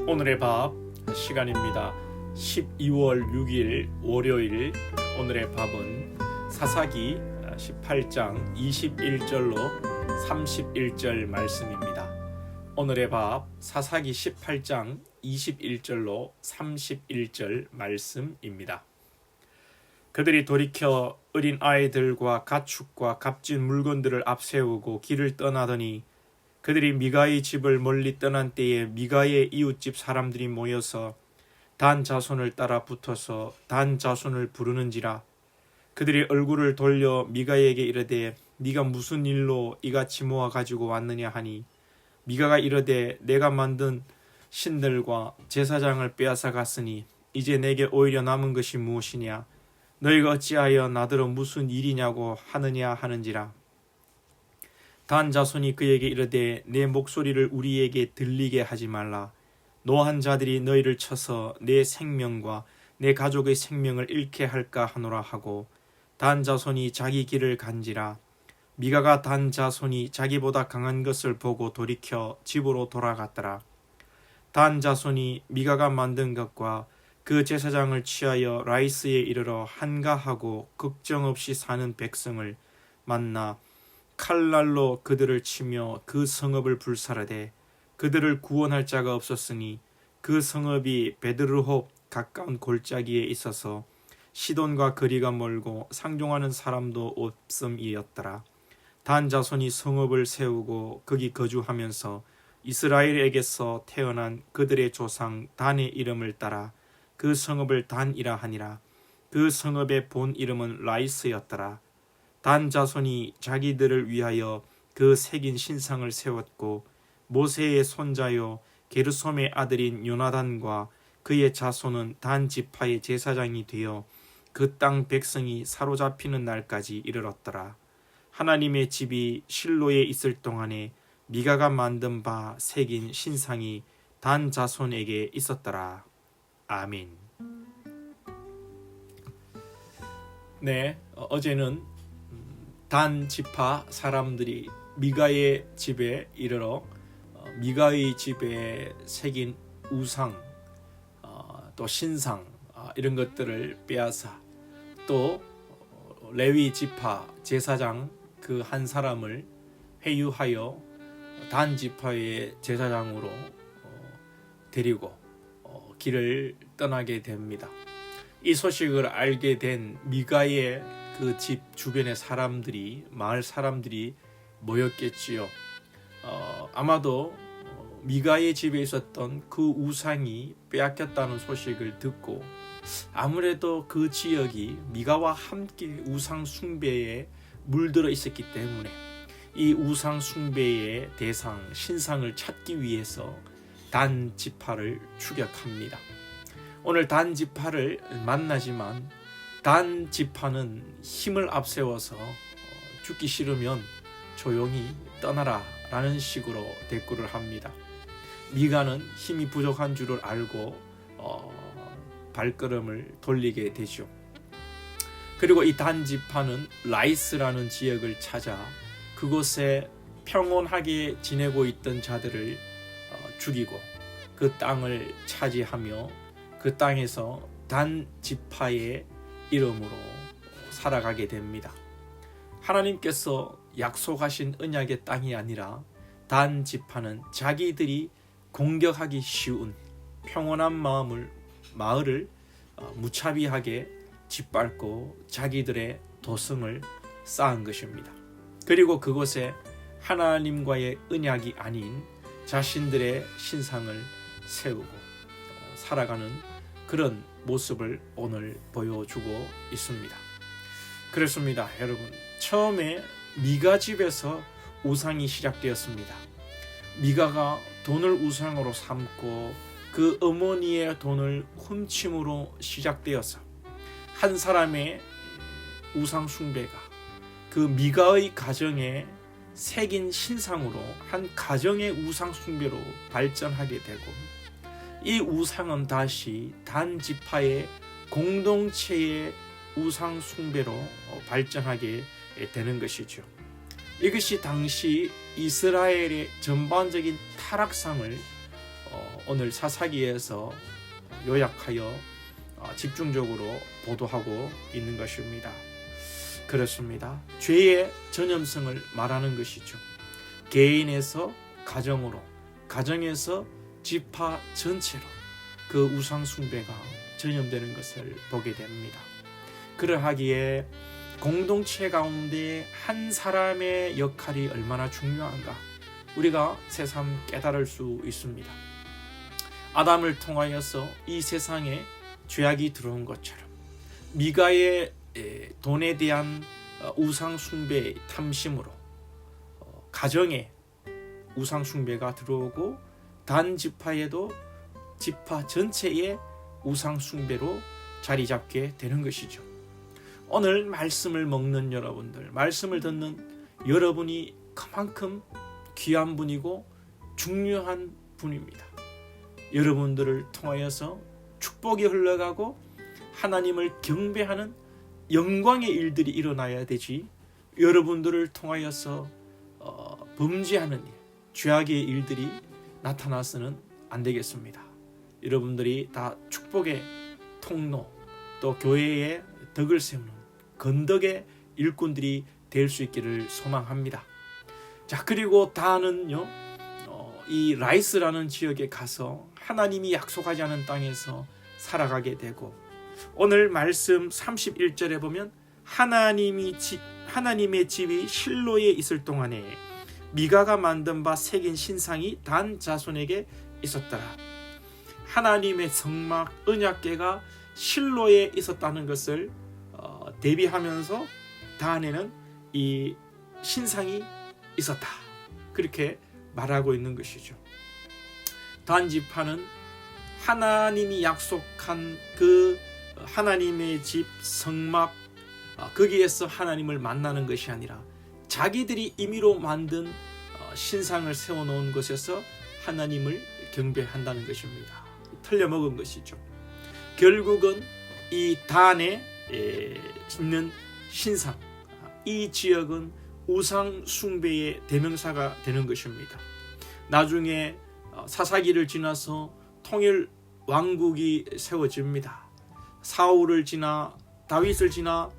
오늘의 밥 시간입니다. 12월 6일 월요일 오늘의 밥은 사사기 18장 21절로 31절 말씀입니다. 오늘의 밥 사사기 18장 21절로 31절 말씀입니다. 그들이 돌이켜 어린 아이들과 가축과 값진 물건들을 앞세우고 길을 떠나더니 그들이 미가의 집을 멀리 떠난 때에 미가의 이웃집 사람들이 모여서 단 자손을 따라 붙어서 단 자손을 부르는지라. 그들이 얼굴을 돌려 미가에게 이르되 네가 무슨 일로 이같이 모아 가지고 왔느냐 하니 미가가 이르되 내가 만든 신들과 제사장을 빼앗아 갔으니 이제 내게 오히려 남은 것이 무엇이냐. 너희가 어찌하여 나더러 무슨 일이냐고 하느냐 하는지라. 단 자손이 그에게 이르되 내 목소리를 우리에게 들리게 하지 말라. 노한 자들이 너희를 쳐서 내 생명과 내 가족의 생명을 잃게 할까 하노라 하고 단 자손이 자기 길을 간지라. 미가가 단 자손이 자기보다 강한 것을 보고 돌이켜 집으로 돌아갔더라. 단 자손이 미가가 만든 것과 그 제사장을 취하여 라이스에 이르러 한가하고 걱정 없이 사는 백성을 만나 칼날로 그들을 치며 그 성읍을 불살하되 그들을 구원할 자가 없었으니 그 성읍이 베드르홉 가까운 골짜기에 있어서 시돈과 거리가 멀고 상종하는 사람도 없음이었더라. 단 자손이 성읍을 세우고 거기 거주하면서 이스라엘에게서 태어난 그들의 조상 단의 이름을 따라 그 성읍을 단이라 하니라. 그 성읍의 본 이름은 라이스였더라. 단 자손이 자기들을 위하여 그 새긴 신상을 세웠고 모세의 손자요 게르솜의 아들인 요나단과 그의 자손은 단 지파의 제사장이 되어 그 땅 백성이 사로잡히는 날까지 이르렀더라. 하나님의 집이 실로에 있을 동안에 미가가 만든 바 새긴 신상이 단 자손에게 있었더라. 아멘. 네, 어제는 단 지파 사람들이 미가의 집에 이르러 미가의 집에 새긴 우상, 또 신상 이런 것들을 빼앗아 또 레위 지파 제사장 그 한 사람을 회유하여 단 지파의 제사장으로 데리고 길을 떠나게 됩니다. 이 소식을 알게 된 미가의 그 집 주변의 사람들이 마을 사람들이 모였겠지요. 아마도 미가의 집에 있었던 그 우상이 빼앗겼다는 소식을 듣고 아무래도 그 지역이 미가와 함께 우상 숭배에 물들어 있었기 때문에 이 우상 숭배의 대상 신상을 찾기 위해서 단 지파를 추격합니다. 오늘 단 지파를 만나지만 단 지파는 힘을 앞세워서 죽기 싫으면 조용히 떠나라 라는 식으로 대꾸를 합니다. 미가는 힘이 부족한 줄을 알고 발걸음을 돌리게 되죠. 그리고 이 단 지파는 라이스라는 지역을 찾아 그곳에 평온하게 지내고 있던 자들을 죽이고 그 땅을 차지하며 그 땅에서 단 지파의 이름으로 살아가게 됩니다. 하나님께서 약속하신 언약의 땅이 아니라 단 지파는 자기들이 공격하기 쉬운 평온한 마을을 무차비하게 짓밟고 자기들의 도성을 쌓은 것입니다. 그리고 그곳에 하나님과의 언약이 아닌 자신들의 신상을 세우고 살아가는 그런 모습을 오늘 보여주고 있습니다. 그렇습니다. 여러분, 처음에 미가 집에서 우상이 시작되었습니다. 미가가 돈을 우상으로 삼고 그 어머니의 돈을 훔침으로 시작되어서 한 사람의 우상 숭배가 그 미가의 가정에 새긴 신상으로 한 가정의 우상 숭배로 발전하게 되고 이 우상은 다시 단 지파의 공동체의 우상 숭배로 발전하게 되는 것이죠. 이것이 당시 이스라엘의 전반적인 타락상을 오늘 사사기에서 요약하여 집중적으로 보도하고 있는 것입니다. 그렇습니다. 죄의 전염성을 말하는 것이죠. 개인에서 가정으로, 가정에서 지파 전체로 그 우상 숭배가 전염되는 것을 보게 됩니다. 그러하기에 공동체 가운데 한 사람의 역할이 얼마나 중요한가 우리가 새삼 깨달을 수 있습니다. 아담을 통하여서 이 세상에 죄악이 들어온 것처럼 미가의 돈에 대한 우상 숭배의 탐심으로 가정에 우상 숭배가 들어오고 단 지파에도 지파 전체의 우상 숭배로 자리 잡게 되는 것이죠. 오늘 말씀을 먹는 여러분들, 말씀을 듣는 여러분이 그만큼 귀한 분이고 중요한 분입니다. 여러분들을 통하여서 축복이 흘러가고 하나님을 경배하는 영광의 일들이 일어나야 되지, 여러분들을 통하여서 범죄하는 일, 죄악의 일들이 나타나서는 안 되겠습니다. 여러분들이 다 축복의 통로, 또 교회의 덕을 세우는 건덕의 일꾼들이 될 수 있기를 소망합니다. 자, 그리고 다는요, 이 라이스라는 지역에 가서 하나님이 약속하지 않은 땅에서 살아가게 되고, 오늘 말씀 31절에 보면 하나님의 집이 실로에 있을 동안에 미가가 만든 바 새긴 신상이 단 자손에게 있었더라. 하나님의 성막 언약궤가 실로에 있었다는 것을 대비하면서 단에는 이 신상이 있었다, 그렇게 말하고 있는 것이죠. 단 지파는 하나님이 약속한 그 하나님의 집 성막, 거기에서 하나님을 만나는 것이 아니라 자기들이 임의로 만든 신상을 세워놓은 곳에서 하나님을 경배한다는 것입니다. 틀려먹은 것이죠. 결국은 이 단에 있는 신상, 이 지역은 우상 숭배의 대명사가 되는 것입니다. 나중에 사사기를 지나서 통일 왕국이 세워집니다. 사울을 지나 다윗을 지나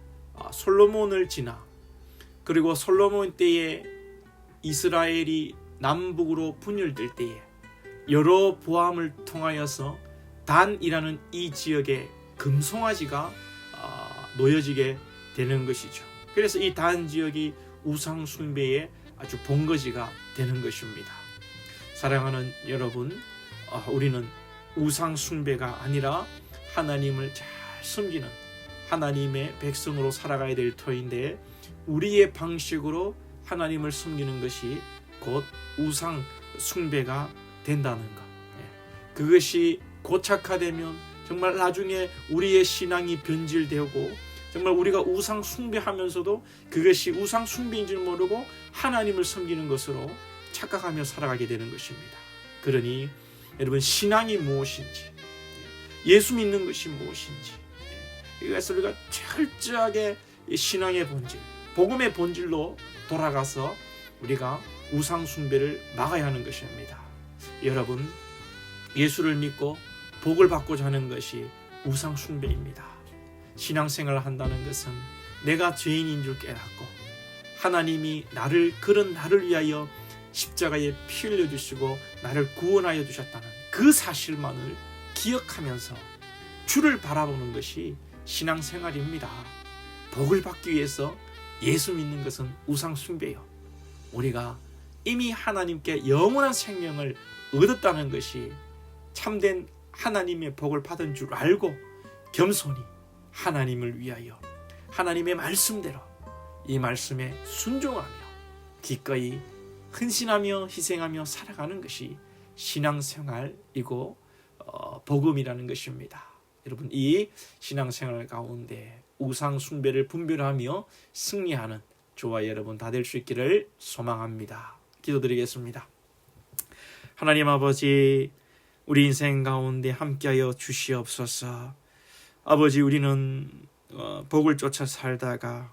솔로몬을 지나, 그리고 솔로몬 때에 이스라엘이 남북으로 분열될 때에 여로보암을 통하여서 단이라는 이 지역에 금송아지가 놓여지게 되는 것이죠. 그래서 이 단 지역이 우상 숭배의 아주 본거지가 되는 것입니다. 사랑하는 여러분, 우리는 우상 숭배가 아니라 하나님을 잘 섬기는 하나님의 백성으로 살아가야 될 터인데, 우리의 방식으로 하나님을 섬기는 것이 곧 우상 숭배가 된다는 것. 그것이 고착화되면 정말 나중에 우리의 신앙이 변질되고, 정말 우리가 우상 숭배하면서도 그것이 우상 숭배인 줄 모르고 하나님을 섬기는 것으로 착각하며 살아가게 되는 것입니다. 그러니 여러분, 신앙이 무엇인지, 예수 믿는 것이 무엇인지, 이것을 우리가 철저하게 신앙의 본질, 복음의 본질로 돌아가서 우리가 우상 숭배를 막아야 하는 것입니다. 여러분, 예수를 믿고 복을 받고자 하는 것이 우상 숭배입니다. 신앙생활을 한다는 것은 내가 죄인인 줄 깨닫고 하나님이 그런 나를 위하여 십자가에 피 흘려주시고 나를 구원하여 주셨다는 그 사실만을 기억하면서 주를 바라보는 것이 신앙생활입니다. 복을 받기 위해서 예수 믿는 것은 우상 숭배요. 우리가 이미 하나님께 영원한 생명을 얻었다는 것이 참된 하나님의 복을 받은 줄 알고 겸손히 하나님을 위하여 하나님의 말씀대로 이 말씀에 순종하며 기꺼이 헌신하며 희생하며 살아가는 것이 신앙생활이고 복음이라는 것입니다. 여러분, 이 신앙생활 가운데 우상 숭배를 분별하며 승리하는 저와 여러분 다 될 수 있기를 소망합니다. 기도드리겠습니다. 하나님 아버지, 우리 인생 가운데 함께하여 주시옵소서. 아버지, 우리는 복을 쫓아 살다가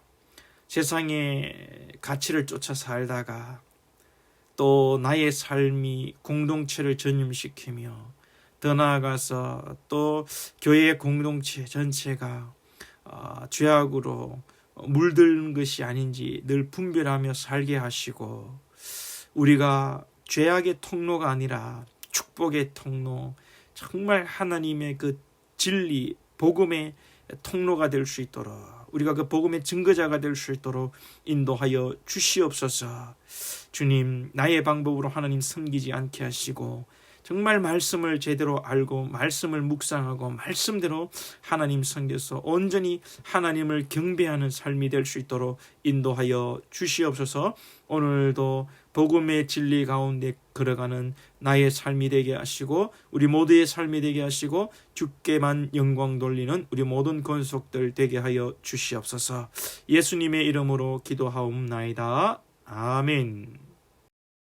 세상의 가치를 쫓아 살다가 또 나의 삶이 공동체를 전염시키며 더 나아가서 또 교회 공동체 전체가 죄악으로 물든 것이 아닌지 늘 분별하며 살게 하시고 우리가 죄악의 통로가 아니라 축복의 통로, 정말 하나님의 그 진리, 복음의 통로가 될 수 있도록 우리가 그 복음의 증거자가 될 수 있도록 인도하여 주시옵소서. 주님, 나의 방법으로 하나님 섬기지 않게 하시고 정말 말씀을 제대로 알고 말씀을 묵상하고 말씀대로 하나님 섬겨서 온전히 하나님을 경배하는 삶이 될 수 있도록 인도하여 주시옵소서. 오늘도 복음의 진리 가운데 걸어가는 나의 삶이 되게 하시고 우리 모두의 삶이 되게 하시고 주께만 영광 돌리는 우리 모든 권속들 되게 하여 주시옵소서. 예수님의 이름으로 기도하옵나이다. 아멘.